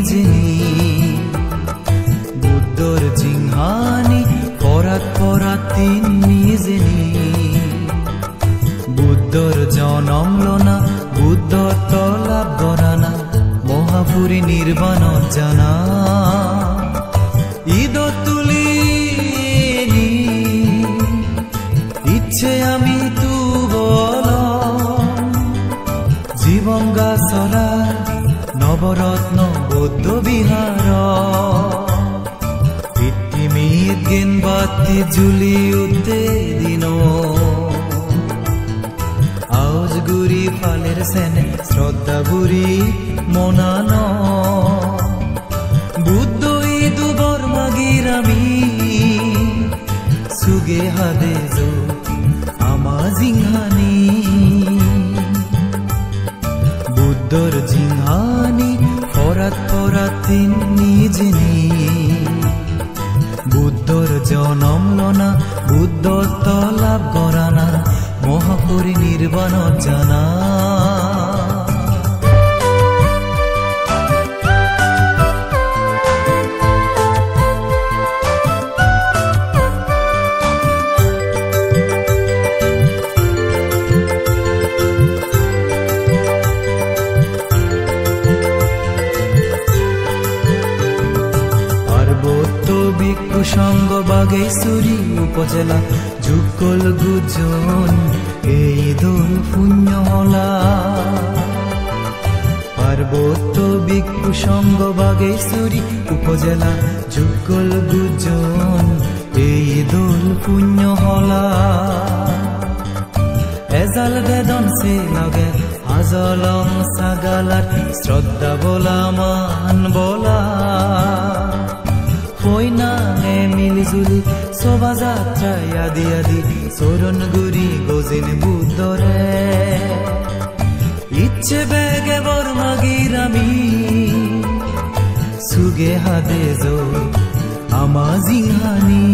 নিজেনি বুদ্ধর জিংহানি পরাত পরাতি নিজেনি বুদ্ধর জনম লনা বুদ্ধ তলাপ গরানা মহাপুরী নির্বাণ জানা ঈদ তুলি ইচ্ছে আমি তু বল জীবন গাছরা নবরত্ন বৌদ্ধ বিহার পৃথিবীত গেন বাতি জুলি উঠতে দিন আউজ গুরি ফালের সেনে শ্রদ্ধা গুরি মনান বুদ্ধ ঈদ বর্মাগির আমি সুগে হাদে জো আমা জিংহানি বুদ্ধর জিংহানি পরাত পরাতি নিজেনি বুদ্ধর জনম লনা বুদ্ধ তলাপ গরানা মহাপুরী নির্বাণ জানা সঙ্গ বাগেশ্বরী উপজেলা যুগল গুজন এই দোল পুণ্য হলা পার্বত্য ভিক্ষু সঙ্গ বাগেশ্বরী উপজেলা যুগল গুজন এই দোল পুণ্য হলা এজাল বেদন সে লাগে আজলং সাগালার শ্রদ্ধা বলা মান বলা কইনা নে মিলিজুলি শোভা যাত্রায় আদি আদি চরণ গুরি গজিন বুদ্ধরে ইচ্ছে বেগে বর্মাগির আমি সুগে হাদে জো আমা জিংহানি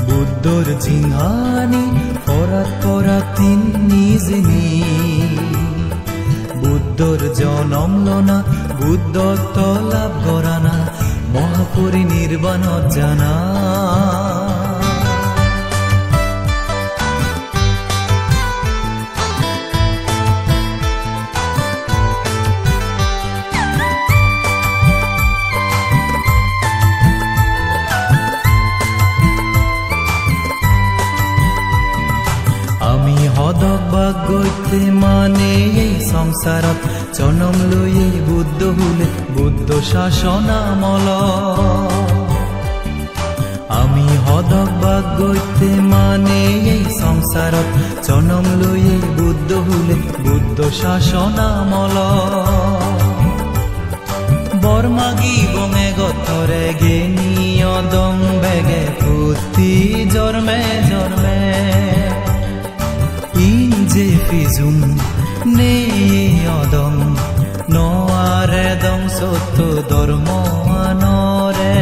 বুদ্ধর জিংহানি পরাত পরাতি নিজেনি বুদ্ধর জনম লনা বুদ্ধ তলাপ গরানা মহাপুরী নির্বাণ জানা আমি হদক ভাগ্যতে মানে এই সংসারত জনম লয়ে বুদ্ধ হুলে বুদ্ধ শাসনামল আমি হদক ভাগ্যতে মানে এই সংসারত জনম লয়ে বুদ্ধ হুলে বুদ্ধ শাসনামল বর্মাগি বঙে গতরে গেনিয় দং বেগে পুতি জন্মে জন্মে ইঞ্জে ফিজুম নে অদং নোয়ারে দং সত্য ধর্ম আনরে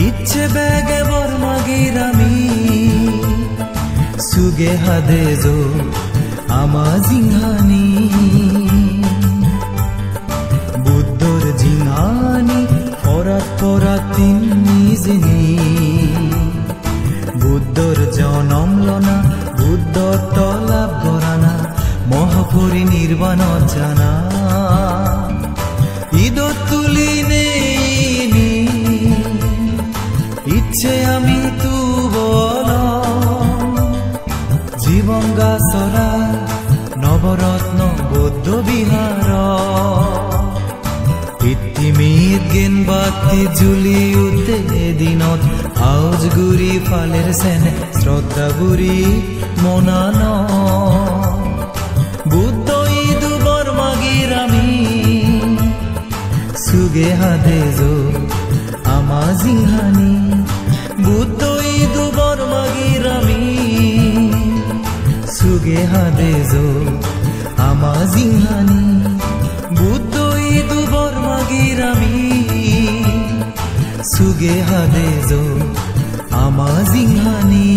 ইচ্ছে বেগে বর্মাগির আমি সুগে হাদে জো আমা জিংহানি বুদ্ধর জিংহানি পরাত পরাতি নিজেনি বুদ্ধর জনম লনা বুদ্ধ তলাপ গরানা মহাপুরী নির্বাণ জানা ঈদ তুলি নেই ইচ্ছে আমি তু বল জীবন গাছরা নবরত্ন বৌদ্ধ বিহার পৃথিবীত গেন বাতি জুলি উঠতে দিনত আউজ গুরি ফালের সেনে শ্রদ্ধা গুরি মনান বুদ্ধ ঈদ বর্মাগির আমি সুগে হাদে জো আমা জিংহানি বুদ্ধ ঈদ বর্মাগির আমি সুগে হাদে জো আমা জিংহানি বুদ্ধ ঈদ বর্মাগির আমি সুগে হাদে জো আমা জিংহানি